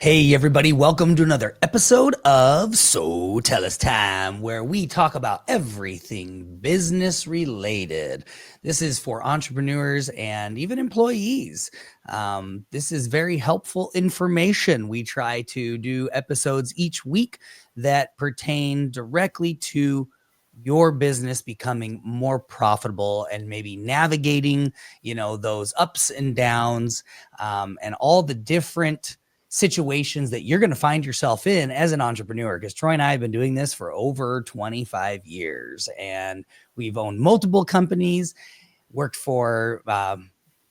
Hey everybody, welcome to another episode of SoTellUs Time, where we talk about everything business related. This is for entrepreneurs and even employees. This is very helpful information. We try to do episodes each week that pertain directly to your business becoming more profitable and maybe navigating, those ups and downs, and all the different situations that you're going to find yourself in as an entrepreneur. Because Troy and I have been doing this for over 25 years, and we've owned multiple companies, worked for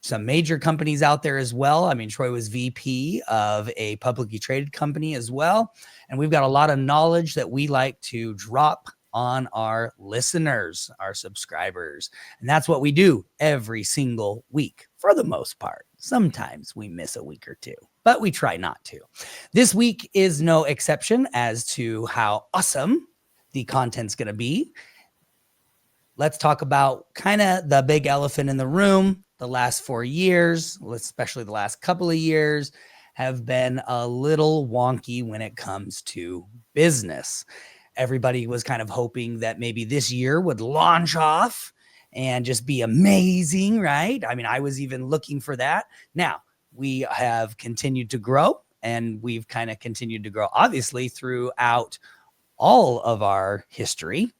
some major companies out there as well. I mean, Troy was VP of a publicly traded company as well. And we've got a lot of knowledge that we like to drop on our listeners, our subscribers. And that's what we do every single week for the most part. Sometimes we miss a week or two, but we try not to. This week is no exception as to how awesome the content's going to be. Let's talk about kind of the big elephant in the room. The last 4 years, especially the last couple of years, have been a little wonky when it comes to business. Everybody was kind of hoping that maybe this year would launch off and just be amazing, right? I mean, I was even looking for that. Now, we have continued to grow, and we've kind of continued to grow, obviously, throughout all of our history.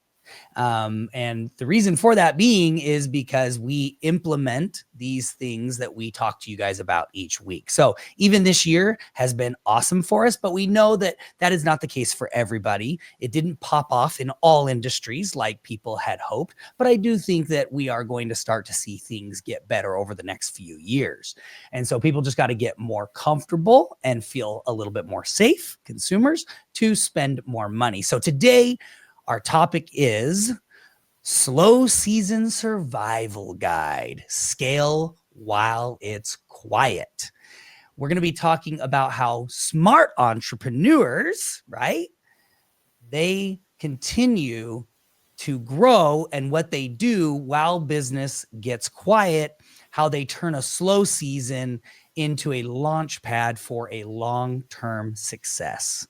And the reason for that being is because we implement these things that we talk to you guys about each week. So even this year has been awesome for us, but we know that that is not the case for everybody. It didn't pop off in all industries like people had hoped, but I do think that we are going to start to see things get better over the next few years. And so people just got to get more comfortable and feel a little bit more safe, consumers, to spend more money. So today, our topic is Slow Season Survival Guide, Scale While It's Quiet. We're going to be talking about how smart entrepreneurs, right? They continue to grow and what they do while business gets quiet, how they turn a slow season into a launch pad for a long-term success.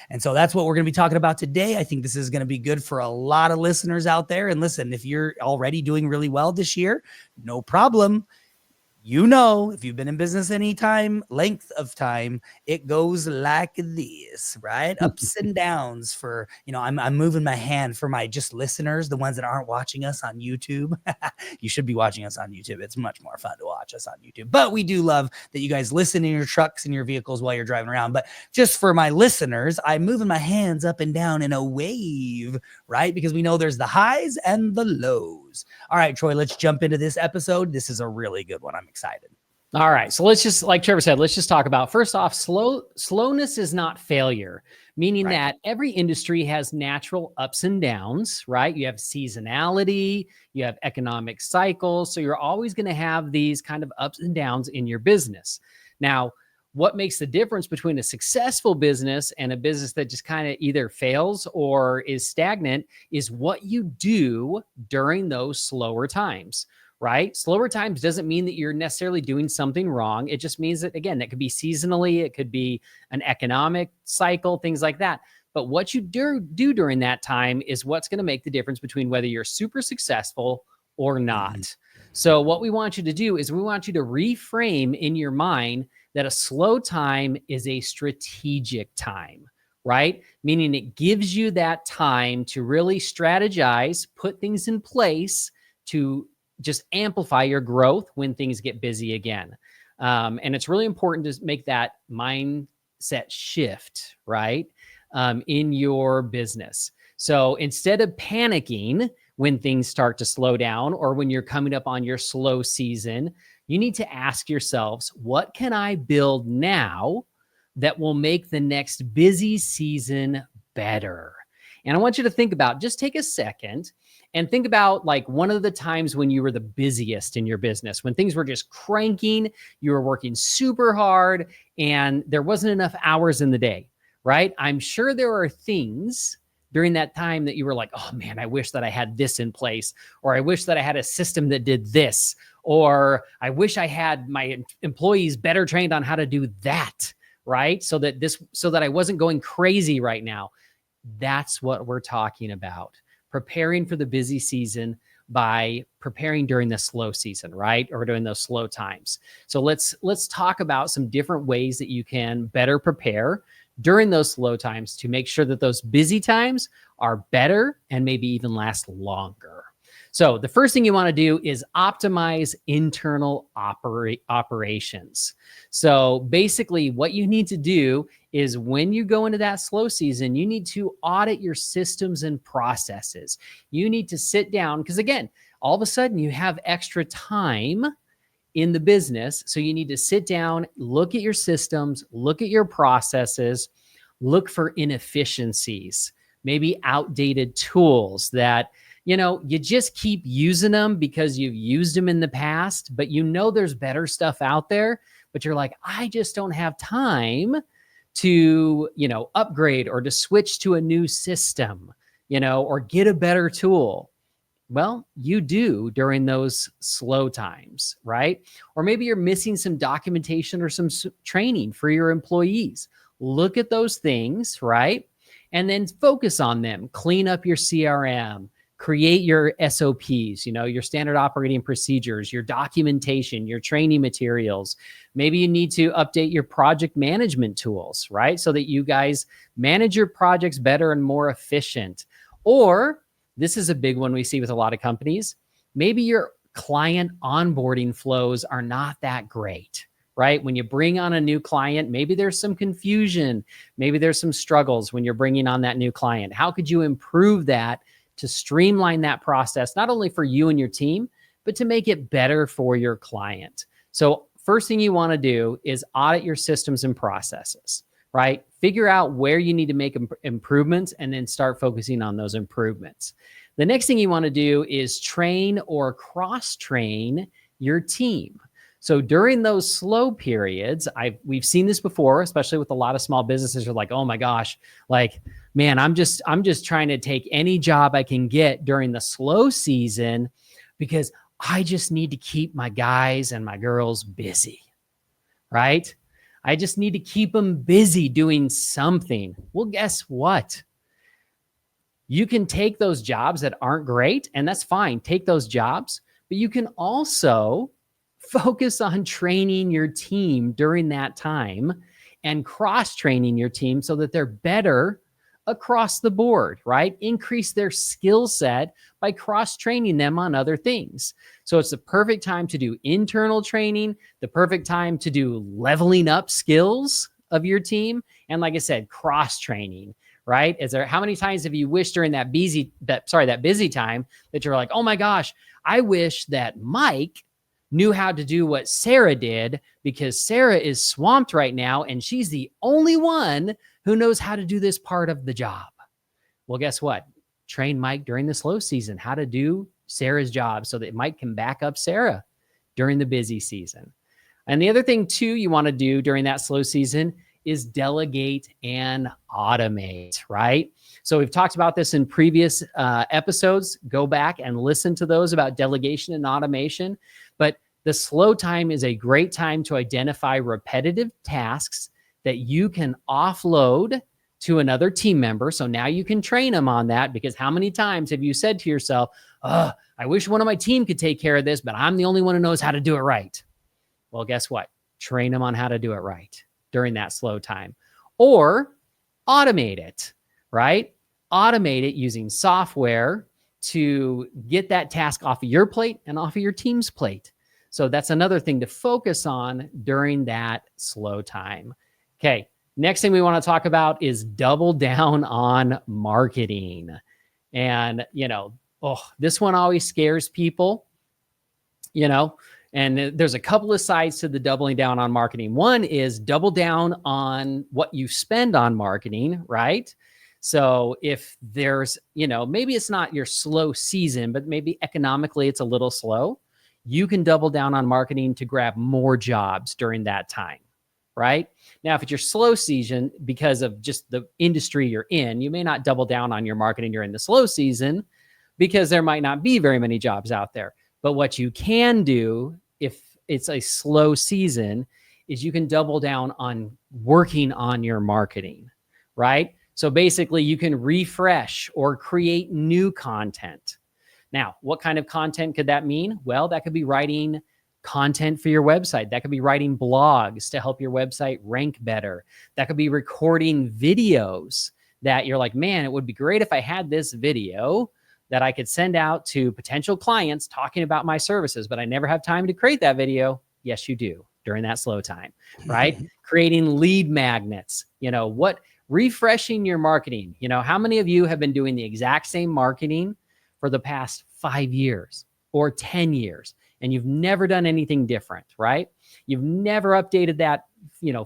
And so that's what we're going to be talking about today. I think this is going to be good for a lot of listeners out there. And listen, if you're already doing really well this year, no problem. If you've been in business any time, length of time, it goes like this, right? Ups and downs for, I'm moving my hand for my just listeners, the ones that aren't watching us on YouTube. You should be watching us on YouTube. It's much more fun to watch us on YouTube. But we do love that you guys listen in your trucks and your vehicles while you're driving around. But just for my listeners, I'm moving my hands up and down in a wave, right? Because we know there's the highs and the lows. All right, Troy, let's jump into this episode. This is a really good one. I'm excited. All right. So let's just, like Trevor said, let's just talk about, first off, slowness is not failure, meaning that every industry has natural ups and downs, right? You have seasonality, you have economic cycles. So you're always going to have these kind of ups and downs in your business. Now, what makes the difference between a successful business and a business that just kind of either fails or is stagnant is what you do during those slower times, right? Slower times doesn't mean that you're necessarily doing something wrong. It just means that, again, that could be seasonally, it could be an economic cycle, things like that. But what you do during that time is what's going to make the difference between whether you're super successful or not. So what we want you to do is we want you to reframe in your mind that a slow time is a strategic time, right? Meaning it gives you that time to really strategize, put things in place to just amplify your growth when things get busy again. And it's really important to make that mindset shift, right? In your business. So instead of panicking when things start to slow down or when you're coming up on your slow season, you need to ask yourselves, what can I build now that will make the next busy season better? And I want you to think about, just take a second and think about like one of the times when you were the busiest in your business, when things were just cranking, you were working super hard and there wasn't enough hours in the day, right? I'm sure there are things during that time that you were like, oh man, I wish that I had this in place, or I wish that I had a system that did this, or I wish I had my employees better trained on how to do that, right? So that I wasn't going crazy right now. That's what we're talking about. Preparing for the busy season by preparing during the slow season, right? Or during those slow times. So let's talk about some different ways that you can better prepare during those slow times to make sure that those busy times are better and maybe even last longer. So the first thing you want to do is optimize internal operations. So basically what you need to do is when you go into that slow season, you need to audit your systems and processes. You need to sit down because, again, all of a sudden you have extra time in the business. So you need to sit down, look at your systems, look at your processes, look for inefficiencies, maybe outdated tools that you just keep using them because you've used them in the past, but there's better stuff out there, but you're like, I just don't have time to, upgrade or to switch to a new system, or get a better tool. Well, you do during those slow times, right? Or maybe you're missing some documentation or some training for your employees. Look at those things, right? And then focus on them. Clean up your CRM. Create your SOPs, your standard operating procedures, your documentation, your training materials. Maybe you need to update your project management tools, right? So that you guys manage your projects better and more efficient. Or this is a big one we see with a lot of companies. Maybe your client onboarding flows are not that great, right? When you bring on a new client, maybe there's some confusion. Maybe there's some struggles when you're bringing on that new client. How could you improve that to streamline that process, not only for you and your team, but to make it better for your client? So first thing you want to do is audit your systems and processes, right? Figure out where you need to make improvements and then start focusing on those improvements. The next thing you want to do is train or cross-train your team. So during those slow periods, we've seen this before, especially with a lot of small businesses who are like, oh my gosh, like, man, I'm just trying to take any job I can get during the slow season because I just need to keep my guys and my girls busy, right? I just need to keep them busy doing something. Well, guess what? You can take those jobs that aren't great, and that's fine. Take those jobs, but you can also focus on training your team during that time and cross-training your team so that they're better across the board, right? Increase their skill set by cross-training them on other things. So it's the perfect time to do internal training, the perfect time to do leveling up skills of your team. And like I said, cross-training, right? How many times have you wished during that busy time that you're like, oh my gosh, I wish that Mike knew how to do what Sarah did because Sarah is swamped right now and she's the only one who knows how to do this part of the job. Well, guess what? Train Mike during the slow season how to do Sarah's job so that Mike can back up Sarah during the busy season. And the other thing too you want to do during that slow season is delegate and automate, right? So we've talked about this in previous episodes. Go back and listen to those about delegation and automation. But the slow time is a great time to identify repetitive tasks that you can offload to another team member. So now you can train them on that, because how many times have you said to yourself, I wish one of my team could take care of this, but I'm the only one who knows how to do it right. Well, guess what? Train them on how to do it right during that slow time. Or automate it, right? Automate it using software to get that task off of your plate and off of your team's plate. So that's another thing to focus on during that slow time. Okay, next thing we want to talk about is double down on marketing. And, this one always scares people, and there's a couple of sides to the doubling down on marketing. One is double down on what you spend on marketing, right? So if there's, maybe it's not your slow season, but maybe economically it's a little slow, you can double down on marketing to grab more jobs during that time, right? Now, if it's your slow season, because of just the industry you're in, you may not double down on your marketing during the slow season because there might not be very many jobs out there. But what you can do if it's a slow season is you can double down on working on your marketing, right? So basically you can refresh or create new content. Now, what kind of content could that mean? Well, that could be writing content for your website. That could be writing blogs to help your website rank better. That could be recording videos that you're like, man, it would be great if I had this video that I could send out to potential clients talking about my services, but I never have time to create that video. Yes, you do during that slow time, right? Creating lead magnets, refreshing your marketing. How many of you have been doing the exact same marketing for the past 5 years or 10 years, and you've never done anything different, right? You've never updated that,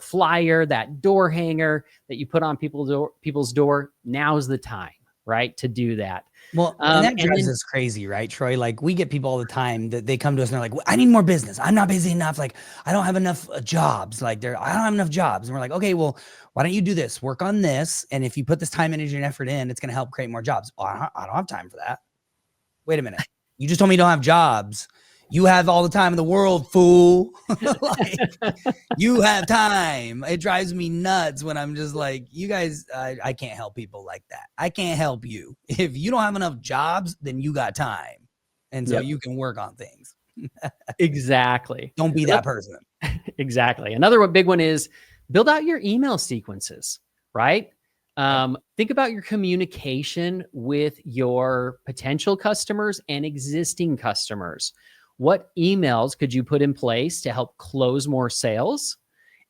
flyer, that door hanger that you put on people's door. Now's the time, right, to do that. Well, and that drives us crazy, right, Troy? Like, we get people all the time that they come to us and they're like, I need more business. I'm not busy enough. Like, I don't have enough jobs. I don't have enough jobs. And we're like, okay, well, why don't you do this? Work on this. And if you put this time, energy, and effort in, it's going to help create more jobs. Well, I don't have time for that. Wait a minute. You just told me you don't have jobs. You have all the time in the world, fool. Like, you have time. It drives me nuts when I'm just like, you guys, I can't help people like that. I can't help you. If you don't have enough jobs, then you got time. And so you can work on things. Exactly. Don't be that person. Exactly. Another big one is build out your email sequences, right? Think about your communication with your potential customers and existing customers. What emails could you put in place to help close more sales?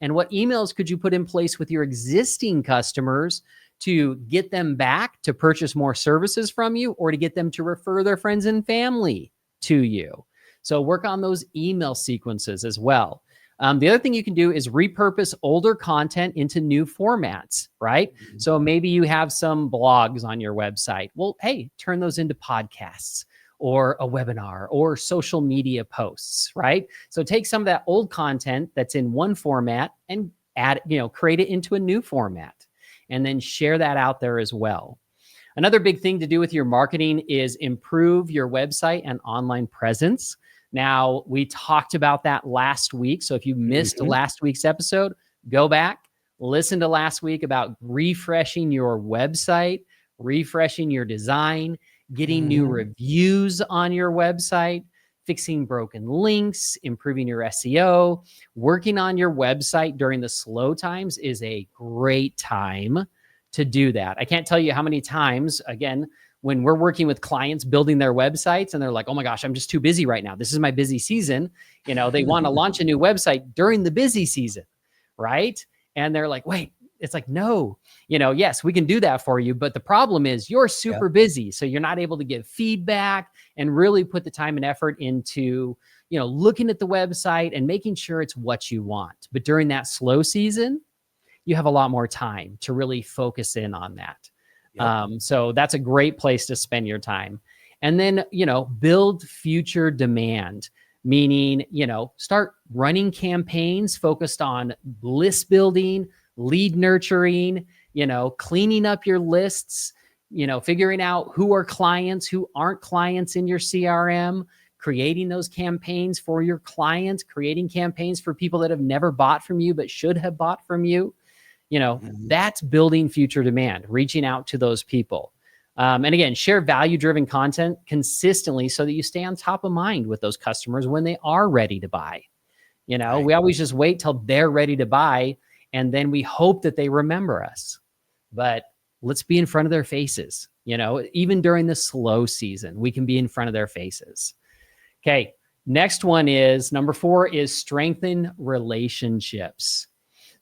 And what emails could you put in place with your existing customers to get them back to purchase more services from you, or to get them to refer their friends and family to you? So work on those email sequences as well. The other thing you can do is repurpose older content into new formats, right? Mm-hmm. So maybe you have some blogs on your website. Well, hey, turn those into podcasts or a webinar or social media posts, right? So take some of that old content that's in one format and create it into a new format, and then share that out there as well. Another big thing to do with your marketing is improve your website and online presence. Now, we talked about that last week. So if you missed last week's episode, go back, listen to last week about refreshing your website, refreshing your design, getting new reviews on your website, fixing broken links, improving your SEO. Working on your website during the slow times is a great time to do that. I can't tell you how many times, again, when we're working with clients building their websites and they're like, oh my gosh, I'm just too busy right now. This is my busy season. They want to launch a new website during the busy season, right? And they're like, wait, it's like, no, yes, we can do that for you. But the problem is you're super busy. So you're not able to give feedback and really put the time and effort into, looking at the website and making sure it's what you want. But during that slow season, you have a lot more time to really focus in on that. So that's a great place to spend your time. And then, build future demand, meaning, start running campaigns focused on list building, lead nurturing, cleaning up your lists, figuring out who are clients, who aren't clients in your CRM, creating those campaigns for your clients, creating campaigns for people that have never bought from you but should have bought from you. That's building future demand, reaching out to those people. And again, share value-driven content consistently so that you stay on top of mind with those customers when they are ready to buy. Right. We always just wait till they're ready to buy, and then we hope that they remember us. But let's be in front of their faces. Even during the slow season, we can be in front of their faces. Okay. Next one is number 4 is strengthen relationships.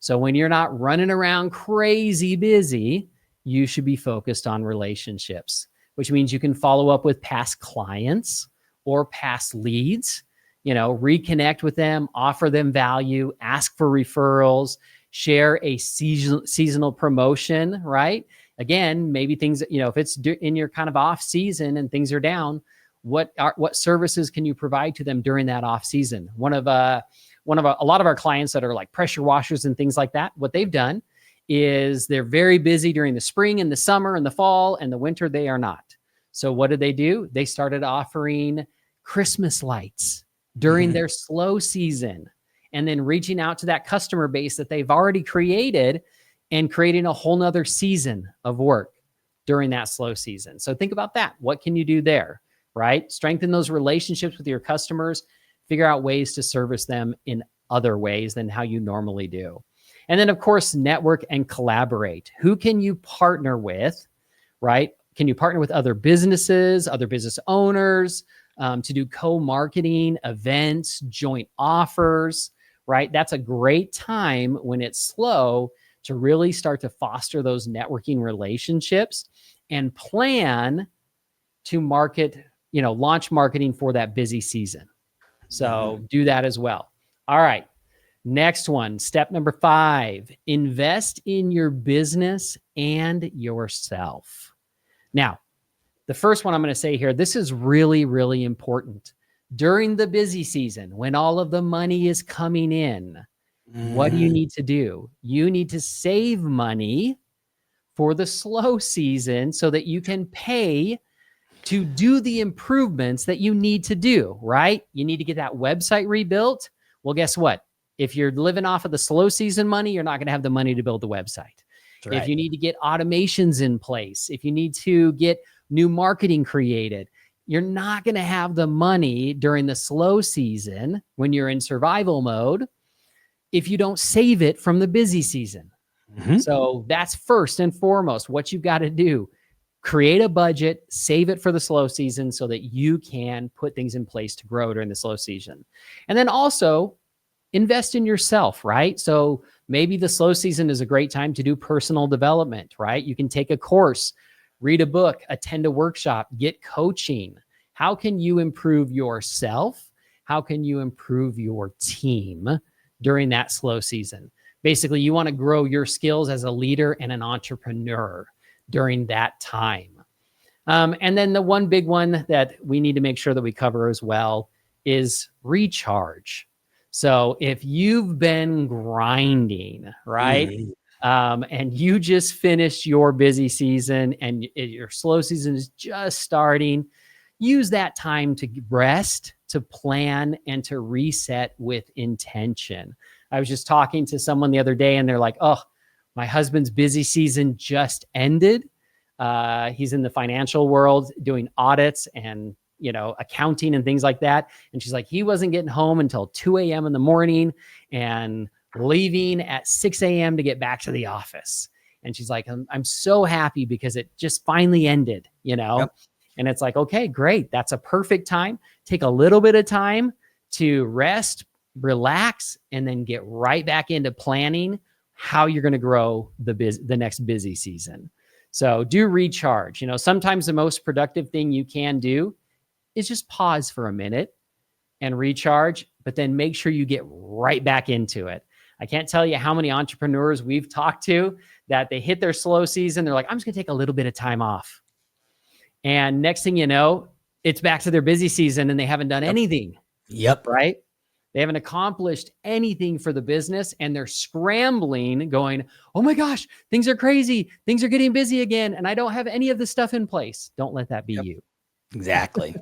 So when you're not running around crazy busy, you should be focused on relationships, which means you can follow up with past clients or past leads, reconnect with them, offer them value, ask for referrals, share a seasonal promotion, right? Again, maybe things, if it's in your kind of off season and things are down, what services can you provide to them during that off season? A lot of our clients that are like pressure washers and things like that, what they've done is they're very busy during the spring and the summer and the fall, and the winter they are not. So what did they do? They started offering Christmas lights during their slow season. and then reaching out to that customer base that they've already created and creating a whole nother season of work during that slow season. So think about that. What can you do there, right? Strengthen those relationships with your customers, figure out ways to service them in other ways than how you normally do. And then, of course, network and collaborate. Who can you partner with, right? Can you partner with other businesses, other business owners to do co-marketing, events, joint offers, right? That's a great time when it's slow to really start to foster those networking relationships and plan to market, launch marketing for that busy season. So do that as well. All right. Next one, step number 5, invest in your business and yourself. Now, the first one I'm going to say here, this is really, really important. During the busy season, when all of the money is coming in, what do you need to do? You need to save money for the slow season so that you can pay to do the improvements that you need to do, right? You need to get that website rebuilt. Well, guess what? If you're living off of the slow season money, you're not going to have the money to build the website. Right. If you need to get automations in place, if you need to get new marketing created, you're not going to have the money during the slow season when you're in survival mode if you don't save it from the busy season. So that's first and foremost what you've got to do. Create a budget, save it for the slow season so that you can put things in place to grow during the slow season. And then also invest in yourself, right? So maybe the slow season is a great time to do personal development, right? You can take a course, read a book, attend a workshop, get coaching. How can you improve yourself? How can you improve your team during that slow season? Basically, you want to grow your skills as a leader and an entrepreneur during that time. And then the one big one that we need to make sure that we cover as well is recharge. So if you've been grinding, right, and you just finished your busy season and your slow season is just starting, use that time to rest, to plan, and to reset with intention. I was just talking to someone the other day and they're like, oh, my husband's busy season just ended. He's in the financial world doing audits and accounting and things like that. And she's like, he wasn't getting home until 2 a.m. in the morning and leaving at 6 a.m. to get back to the office. And she's like, I'm so happy because it just finally ended, Yep. And it's like, okay, great. That's a perfect time. Take a little bit of time to rest, relax, and then get right back into planning how you're going to grow the next busy season. So do recharge. Sometimes the most productive thing you can do is just pause for a minute and recharge, but then make sure you get right back into it. I can't tell you how many entrepreneurs we've talked to that they hit their slow season. They're like, I'm just going to take a little bit of time off. And next thing you know, it's back to their busy season and they haven't done anything. Yep. Right? They haven't accomplished anything for the business and they're scrambling going, oh my gosh, things are crazy. Things are getting busy again. And I don't have any of this stuff in place. Don't let that be you. Exactly.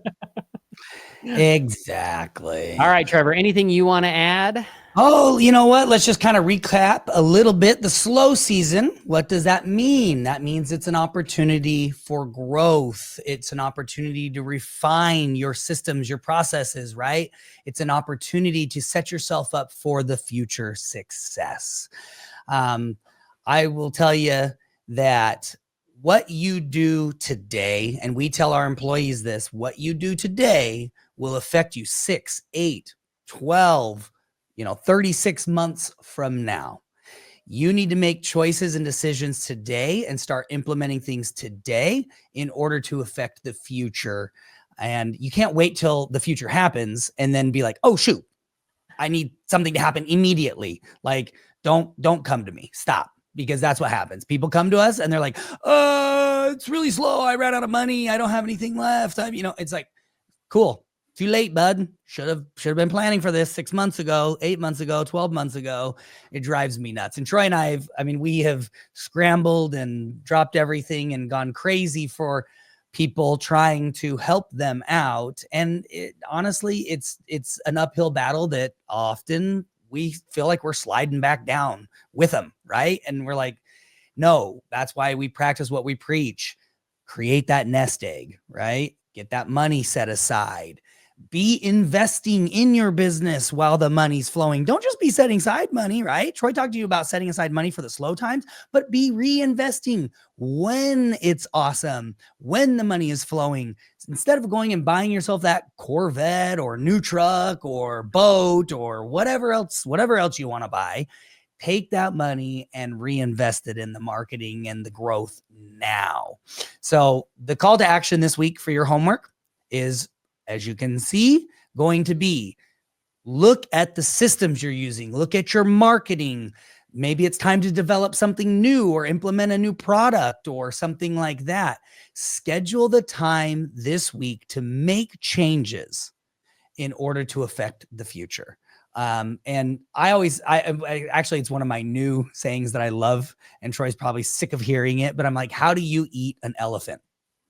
Exactly. All right, Trevor, anything you want to add? Oh, you know what? Let's just kind of recap a little bit. The slow season, what does that mean? That means it's an opportunity for growth. It's an opportunity to refine your systems, your processes, right? It's an opportunity to set yourself up for the future success. I will tell you that what you do today, and we tell our employees this, what you do today will affect you 6, 8, 12, 36 months from now. You need to make choices and decisions today and start implementing things today in order to affect the future. And you can't wait till the future happens and then be like, oh, shoot, I need something to happen immediately. Like, don't come to me. Stop. Because that's what happens. People come to us and they're like, it's really slow. I ran out of money. I don't have anything left. It's like, cool. Too late, bud. Should have been planning for this 6 months ago, 8 months ago, 12 months ago. It drives me nuts. And Troy and we have scrambled and dropped everything and gone crazy for people trying to help them out. And honestly, it's an uphill battle that often we feel like we're sliding back down with them, right? And we're like, no, that's why we practice what we preach. Create that nest egg, right? Get that money set aside. Be investing in your business while the money's flowing. Don't just be setting aside money, right? Troy talked to you about setting aside money for the slow times, but be reinvesting when it's awesome, when the money is flowing. Instead of going and buying yourself that Corvette or new truck or boat or whatever else you want to buy, take that money and reinvest it in the marketing and the growth now. So the call to action this week for your homework is, as you can see, going to be look at the systems you're using, look at your marketing. Maybe it's time to develop something new or implement a new product or something like that. Schedule the time this week to make changes in order to affect the future. And I actually, it's one of my new sayings that I love, and Troy's probably sick of hearing it, but I'm like, how do you eat an elephant?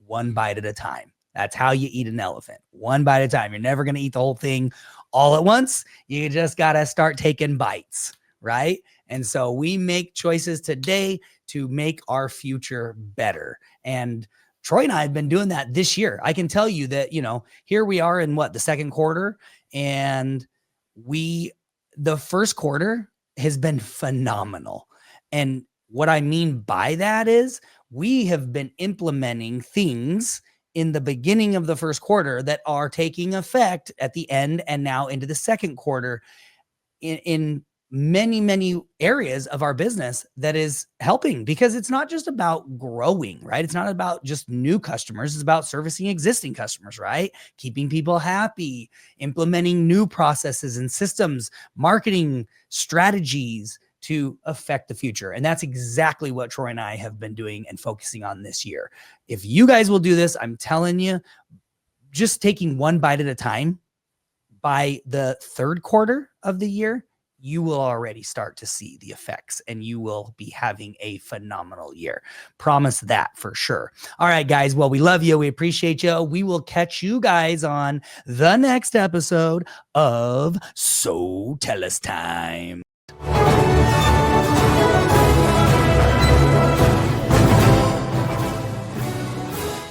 One bite at a time. That's how you eat an elephant. One bite at a time. You're never going to eat the whole thing all at once. You just got to start taking bites, right? And so we make choices today to make our future better. And Troy and I have been doing that this year. I can tell you that, here we are in the second quarter, and the first quarter has been phenomenal. And what I mean by that is we have been implementing things in the beginning of the first quarter that are taking effect at the end and now into the second quarter in many, many areas of our business that is helping, because it's not just about growing, right? It's not about just new customers. It's about servicing existing customers, right? Keeping people happy, implementing new processes and systems, marketing strategies to affect the future. And that's exactly what Troy and I have been doing and focusing on this year. If you guys will do this, I'm telling you, just taking one bite at a time, by the third quarter of the year, you will already start to see the effects and you will be having a phenomenal year. Promise that for sure. All right, guys. Well, we love you. We appreciate you. We will catch you guys on the next episode of SoTellUs Time.